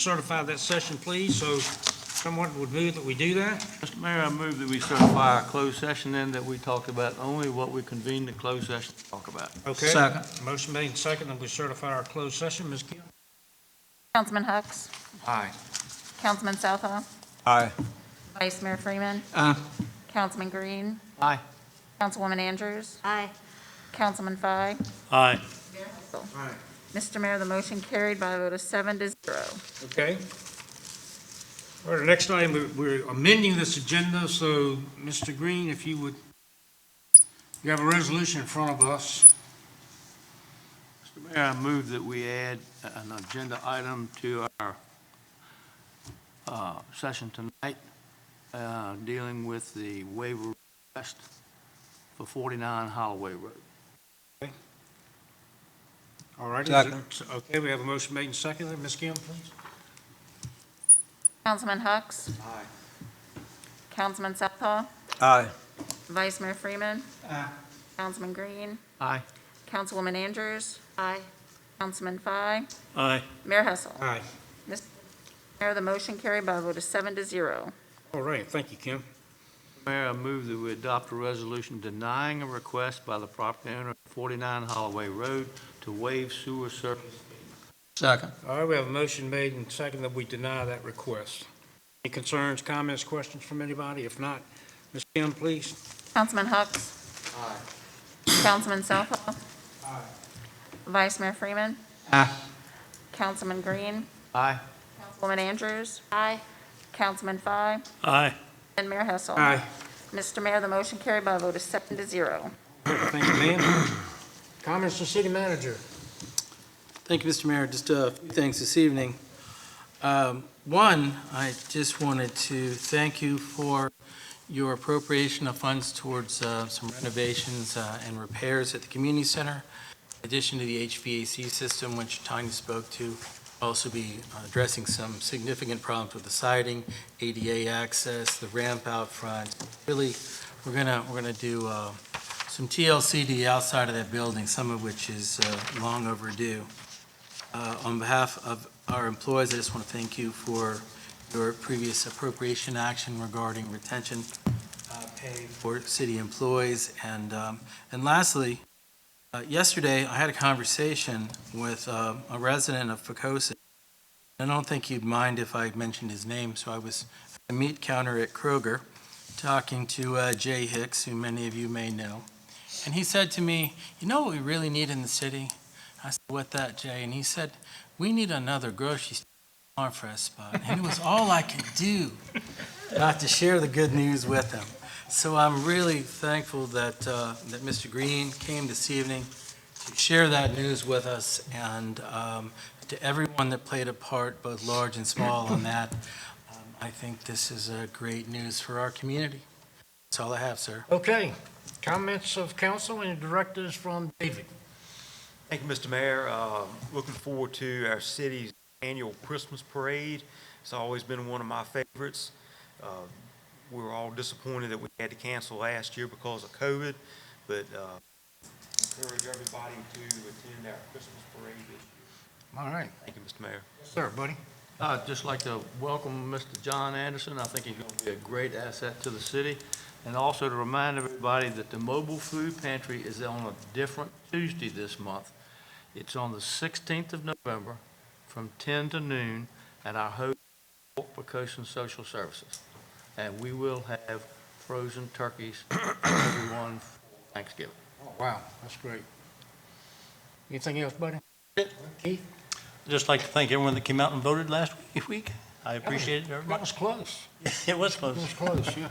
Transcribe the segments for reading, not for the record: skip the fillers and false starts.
certify that session, please, so someone would move that we do that. Mr. Mayor, I move that we certify our closed session and that we talked about only what we convened in closed session to talk about. Okay. Second. Motion made and second, and we certify our closed session. Ms. Gill? Councilman Hucks, Aye. Councilman Southall, Aye. Vice Mayor Freeman, Aye. Councilman Green, Aye. Councilwoman Andrews, Aye. Councilman Fye, Aye. Mayor Hessel. Aye. Mr. Mayor, the motion carried by a vote of 7-0. Okay. All right, the next item, we're amending this agenda, so Mr. Green, if you would, you have a resolution in front of us. Mr. Mayor, I move that we add an agenda item to our session tonight, dealing with the waiver request for 49 Holloway Road. All right. Second. Okay, we have a motion made and seconded. Ms. Gill, please. Councilman Hucks, Aye. Councilman Southall, Aye. Vice Mayor Freeman, Aye. Councilman Green, Aye. Councilwoman Andrews, Aye. Councilman Fye, Aye. Mayor Hessel. Aye. Mr. Mayor, the motion carried by a vote of 7-0. All right, thank you, Kim. Mayor, I move that we adopt a resolution denying a request by the property owner of 49 Holloway Road to waive sewer service. Second. All right, we have a motion made and seconded that we deny that request. Any concerns, comments, questions from anybody? If not, Ms. Kim, please. Councilman Hucks. Aye. Councilman Southall. Aye. Vice Mayor Freeman. Aye. Councilman Green. Aye. Councilwoman Andrews. Aye. Councilman Fye. Aye. And Mayor Hessel. Aye. Mr. Mayor, the motion carried by a vote of 7-0. Thank you, ma'am. Comments to city manager? Thank you, Mr. Mayor. Just a few things this evening. One, I just wanted to thank you for your appropriation of funds towards some renovations and repairs at the community center, in addition to the HVAC system, which Tanya spoke to. Also be addressing some significant problems with the siding, ADA access, the ramp out front. Really, we're gonna do some TLCD outside of that building, some of which is long overdue. On behalf of our employees, I just want to thank you for your previous appropriation action regarding retention pay for city employees. And lastly, yesterday I had a conversation with a resident of Poquoson. I don't think he'd mind if I mentioned his name, so I was at the meat counter at Kroger talking to Jay Hicks, who many of you may know. And he said to me, "You know what we really need in the city?" I said, "What that, Jay?" And he said, "We need another grocery store for a spot." And it was all I could do not to share the good news with him. So I'm really thankful that that Mr. Green came this evening to share that news with us, and to everyone that played a part, both large and small, on that. I think this is great news for our community. That's all I have, sir. Okay. Comments of council and directors from David. Thank you, Mr. Mayor. Looking forward to our city's annual Christmas parade. It's always been one of my favorites. We were all disappointed that we had to cancel last year because of COVID, but encourage everybody to attend our Christmas parade this year. All right. Thank you, Mr. Mayor. Yes, sir, buddy. I'd just like to welcome Mr. John Anderson. I think he's going to be a great asset to the city. And also to remind everybody that the mobile food pantry is on a different Tuesday this month. It's on the 16th of November from 10 to noon at our hotel, Poquoson Social Services. And we will have frozen turkeys for everyone for Thanksgiving. Oh, wow, that's great. Anything else, buddy? Keith? I'd just like to thank everyone that came out and voted last week. I appreciate it very That much. was close. It was close. It was close, yeah.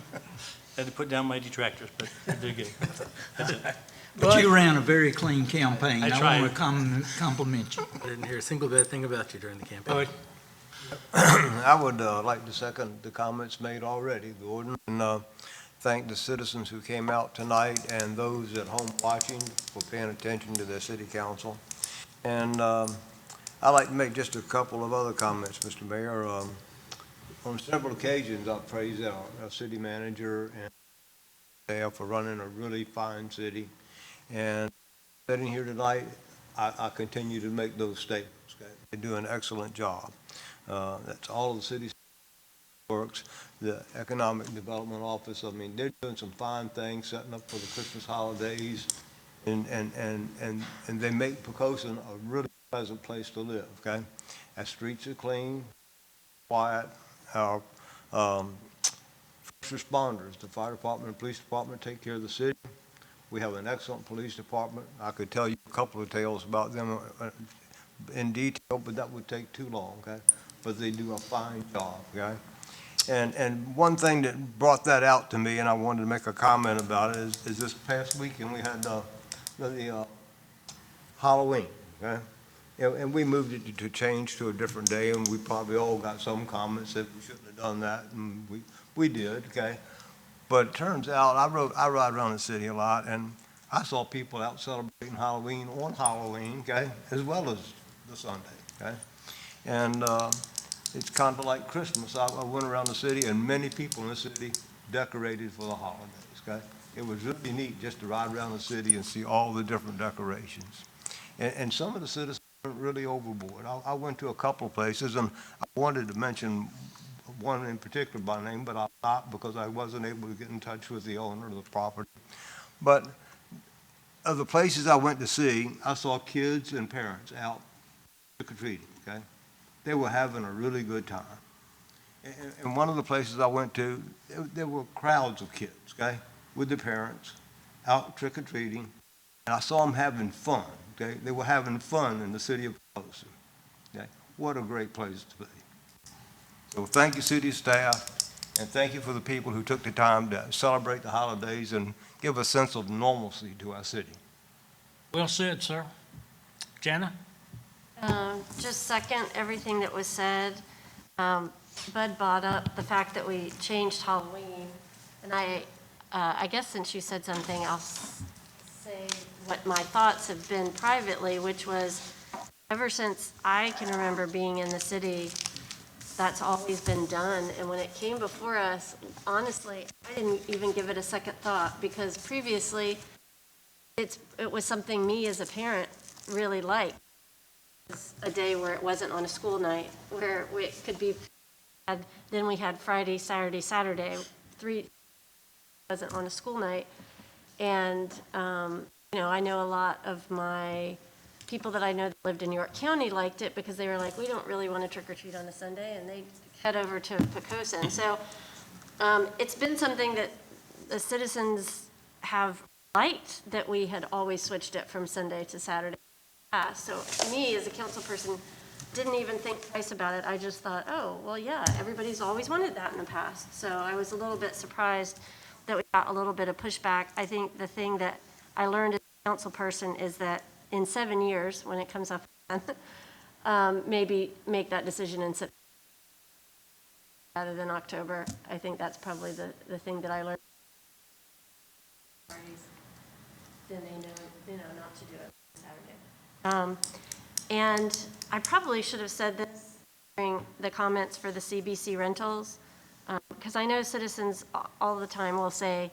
Had to put down my detractors, but they did good. That's it. But you ran a very clean campaign. I I tried. want to compliment you. I didn't hear a single bad thing about you during the campaign. Bud? I would like to second the comments made already, Gordon, and thank the citizens who came out tonight and those at home watching for paying attention to their city council. And I'd like to make just a couple of other comments, Mr. Mayor. On several occasions, I've praised our city manager and staff for running a really fine city. And sitting here tonight, I continue to make those statements. Okay? They do an excellent job. That's all of the city works, the Economic Development Office. I mean, they're doing some fine things, setting up for the Christmas holidays, and they make Poquoson a really pleasant place to live, okay? Our streets are clean, quiet. Our first responders, the fire department and police department, take care of the city. We have an excellent police department. I could tell you a couple of tales about them in detail, but that would take too long, okay? But they do a fine job, okay? And one thing that brought that out to me, and I wanted to make a comment about it, is this past weekend, we had the Halloween, okay? And we moved it to change to a different day, and we probably all got some comments that we shouldn't have done that, and we did, okay? But it turns out, I ride around the city a lot, and I saw people out celebrating Halloween on Halloween, okay, as well as the Sunday, okay? And it's kind of like Christmas. I went around the city, and many people in the city decorated for the holidays, okay? It was really neat just to ride around the city and see all the different decorations. And some of the citizens went really overboard. I went to a couple of places, and I wanted to mention one in particular by name, but I'll not because I wasn't able to get in touch with the owner of the property. But of the places I went to see, I saw kids and parents out trick-or-treating, okay? They were having a really good time. And one of the places I went to, there were crowds of kids, okay, with their parents out trick-or-treating, and I saw them having fun, okay? They were having fun in the city of Poquoson, okay? What a great place to be. So thank you, city staff, and thank you for the people who took the time to celebrate the holidays and give a sense of normalcy to our city. Well said, sir. Jana? Just second everything that was said. Bud brought up the fact that we changed Halloween, and I guess since you said something, I'll say what my thoughts have been privately, which was ever since I can remember being in the city, that's always been done. And when it came before us, honestly, I didn't even give it a second thought because previously it was something me as a parent really liked. A day where it wasn't on a school night, where it could be, then we had Friday, Saturday, wasn't on a school night. And, I know a lot of my people that I know that lived in York County liked it because they were like, we don't really want to trick or treat on a Sunday, and they head over to Poquoson. So it's been something that the citizens have liked, that we had always switched it from Sunday to Saturday. So me, as a council person, didn't even think twice about it. I just thought, oh, well, yeah, everybody's always wanted that in the past. So I was a little bit surprised that we got a little bit of pushback. I think the thing that I learned as a council person is that in 7 years, when it comes up again, maybe make that decision in September rather than October. I think that's probably the thing that I learned. Then they know not to do it on Saturday. And I probably should have said this during the comments for the CBC rentals, because I know citizens all the time will say,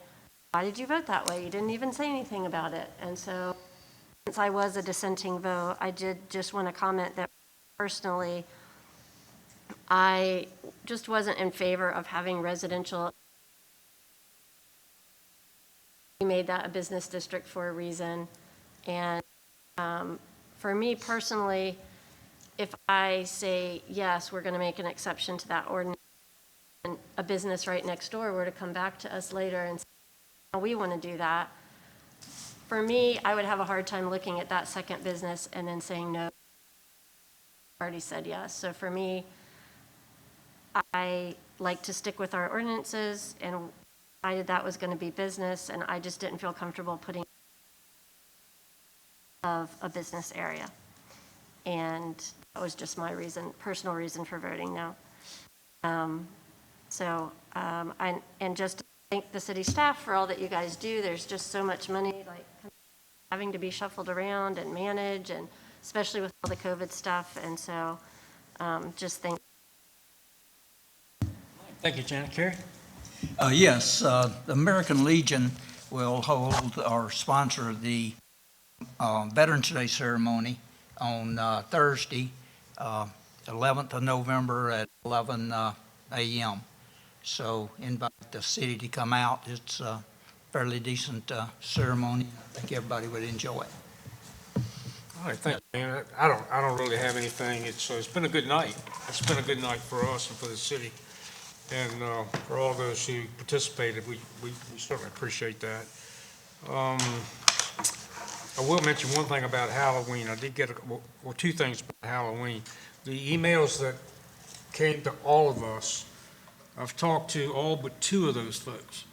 why did you vote that way? You didn't even say anything about it. And so since I was a dissenting vote, I did just want to comment that personally, I just wasn't in favor of having residential. We made that a business district for a reason. And for me personally, if I say, yes, we're going to make an exception to that ordinance, and a business right next door were to come back to us later and say, oh, we want to do that, for me, I would have a hard time looking at that second business and then saying no. I already said yes. So for me, I like to stick with our ordinances, and decided that was going to be business, and I just didn't feel comfortable putting of a business area. And that was just my personal reason for voting no. And just to thank the city staff for all that you guys do. There's just so much money having to be shuffled around and manage, and especially with all the COVID stuff. And so just thank you. Thank you, Janet. Kerry? Yes, the American Legion will hold or sponsor the Veterans Day ceremony on Thursday 11th of November at 11 a.m. So invite the city to come out. It's a fairly decent ceremony. I think everybody would enjoy it. All right, thank you, man. I don't really have anything. It's been a good night. It's been a good night for us and for the city. And for all those who participated, we certainly appreciate that. I will mention one thing about Halloween. I did get, two things about Halloween. The emails that came to all of us, I've talked to all but two of those folks,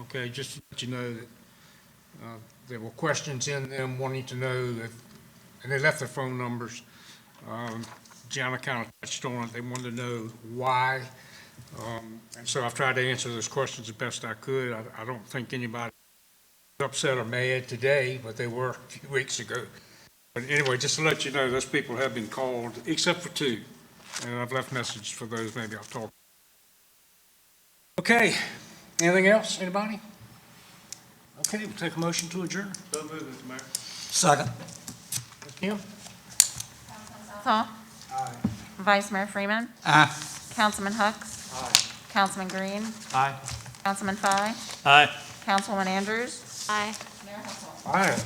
okay, just to let you know that there were questions in them wanting to know if, and they left their phone numbers. Gianna kind of touched on it. They wanted to know why. And so I've tried to answer those questions the best I could. I don't think anybody was upset or mad today, but they were a few weeks ago. But anyway, just to let you know, those people have been called, except for two. And I've left messages for those. Maybe I'll talk. Okay, anything else, anybody? Okay, we'll take a motion to adjourn. So moved, Mr. Mayor. Second. Ms. Kim? Hall. Vice Mayor Freeman. Aye. Councilman Hux. Councilman Green. Aye. Councilman Fye. Aye. Councilwoman Andrews. Aye. All right,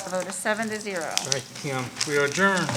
A vote of 7-0. thank you, Kim. We are adjourned.